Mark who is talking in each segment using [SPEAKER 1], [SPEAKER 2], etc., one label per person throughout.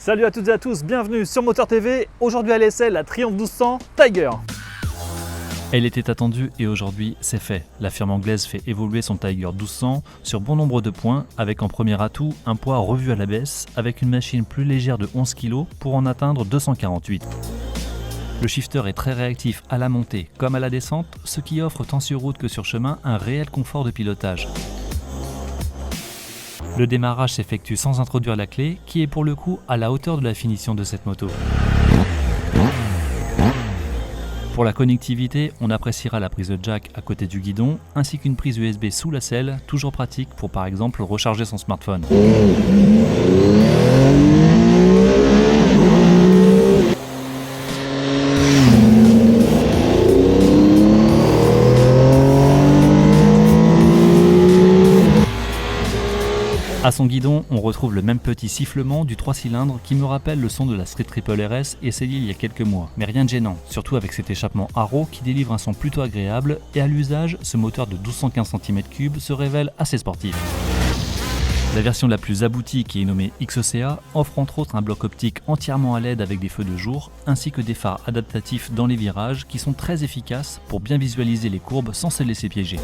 [SPEAKER 1] Salut à toutes et à tous, bienvenue sur Moteur TV. Aujourd'hui à l'essai, la Triumph 1200 Tiger.
[SPEAKER 2] Elle était attendue et aujourd'hui c'est fait. La firme anglaise fait évoluer son Tiger 1200 sur bon nombre de points avec en premier atout un poids revu à la baisse avec une machine plus légère de 11 kg pour en atteindre 248. Le shifter est très réactif à la montée comme à la descente, ce qui offre tant sur route que sur chemin un réel confort de pilotage. Le démarrage s'effectue sans introduire la clé, qui est pour le coup à la hauteur de la finition de cette moto. Pour la connectivité, on appréciera la prise de jack à côté du guidon, ainsi qu'une prise USB sous la selle, toujours pratique pour par exemple recharger son smartphone. À son guidon, on retrouve le même petit sifflement du 3 cylindres qui me rappelle le son de la Street Triple RS essayée il y a quelques mois. Mais rien de gênant, surtout avec cet échappement Arrow qui délivre un son plutôt agréable et à l'usage, ce moteur de 1215 cm3 se révèle assez sportif. La version la plus aboutie, qui est nommée XECA, offre entre autres un bloc optique entièrement à LED avec des feux de jour, ainsi que des phares adaptatifs dans les virages qui sont très efficaces pour bien visualiser les courbes sans se laisser piéger.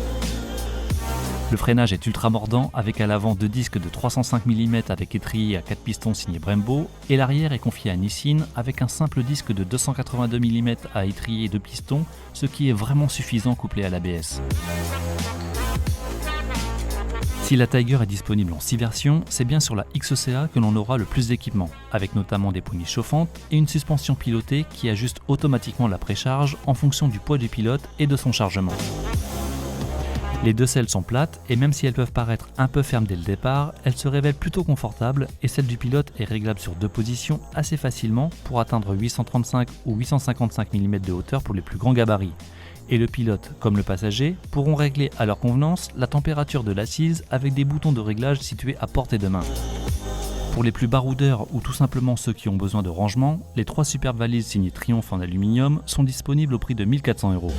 [SPEAKER 2] Le freinage est ultra mordant avec à l'avant deux disques de 305 mm avec étrier à 4 pistons signé Brembo et l'arrière est confié à Nissin avec un simple disque de 282 mm à étrier et 2 pistons, ce qui est vraiment suffisant couplé à l'ABS. Si la Tiger est disponible en 6 versions, c'est bien sur la XECA que l'on aura le plus d'équipement, avec notamment des poignées chauffantes et une suspension pilotée qui ajuste automatiquement la précharge en fonction du poids du pilote et de son chargement. Les deux selles sont plates et même si elles peuvent paraître un peu fermes dès le départ, elles se révèlent plutôt confortables et celle du pilote est réglable sur deux positions assez facilement pour atteindre 835 ou 855 mm de hauteur pour les plus grands gabarits. Et le pilote comme le passager pourront régler à leur convenance la température de l'assise avec des boutons de réglage situés à portée de main. Pour les plus baroudeurs ou tout simplement ceux qui ont besoin de rangement, les 3 superbes valises signées Triumph en aluminium sont disponibles au prix de 1400 €.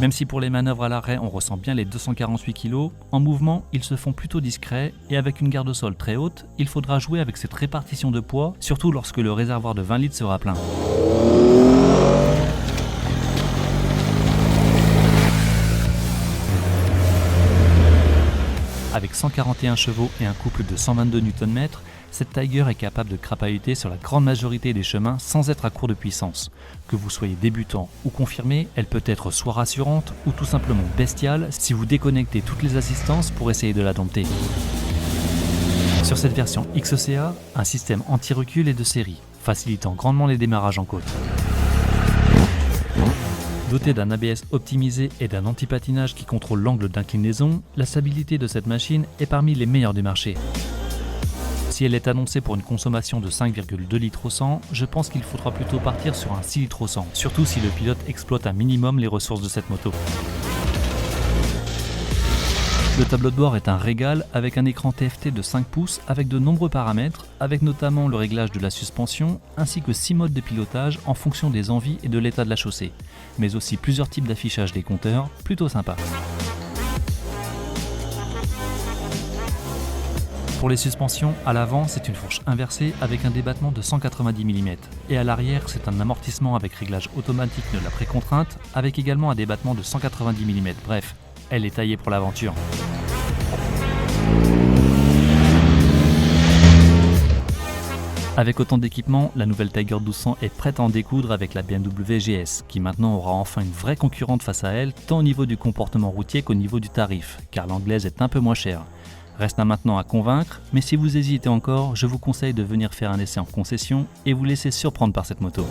[SPEAKER 2] Même si pour les manœuvres à l'arrêt on ressent bien les 248 kg, en mouvement ils se font plutôt discrets et avec une garde au sol très haute, il faudra jouer avec cette répartition de poids, surtout lorsque le réservoir de 20 litres sera plein. Avec 141 chevaux et un couple de 122 Nm, cette Tiger est capable de crapahuter sur la grande majorité des chemins sans être à court de puissance. Que vous soyez débutant ou confirmé, elle peut être soit rassurante ou tout simplement bestiale si vous déconnectez toutes les assistances pour essayer de la dompter. Sur cette version XECA, un système anti-recul est de série, facilitant grandement les démarrages en côte. Dotée d'un ABS optimisé et d'un anti-patinage qui contrôle l'angle d'inclinaison, la stabilité de cette machine est parmi les meilleures du marché. Si elle est annoncée pour une consommation de 5,2 litres au 100, je pense qu'il faudra plutôt partir sur un 6 litres au 100, surtout si le pilote exploite un minimum les ressources de cette moto. Le tableau de bord est un régal avec un écran TFT de 5 pouces avec de nombreux paramètres, avec notamment le réglage de la suspension ainsi que 6 modes de pilotage en fonction des envies et de l'état de la chaussée, mais aussi plusieurs types d'affichage des compteurs, plutôt sympa. Pour les suspensions, à l'avant c'est une fourche inversée avec un débattement de 190 mm et à l'arrière c'est un amortissement avec réglage automatique de la précontrainte avec également un débattement de 190 mm, bref, elle est taillée pour l'aventure. Avec autant d'équipements, la nouvelle Tiger 1200 est prête à en découdre avec la BMW GS, qui maintenant aura enfin une vraie concurrente face à elle, tant au niveau du comportement routier qu'au niveau du tarif, car l'anglaise est un peu moins chère. Reste maintenant à convaincre, mais si vous hésitez encore, je vous conseille de venir faire un essai en concession et vous laisser surprendre par cette moto.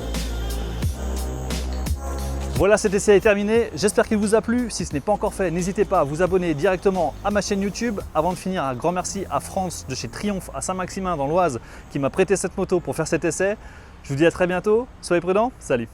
[SPEAKER 1] Voilà, cet essai est terminé, j'espère qu'il vous a plu. Si ce n'est pas encore fait, n'hésitez pas à vous abonner directement à ma chaîne YouTube. Avant de finir, un grand merci à France de chez Triumph à Saint-Maximin dans l'Oise qui m'a prêté cette moto pour faire cet essai. Je vous dis à très bientôt, soyez prudents, salut!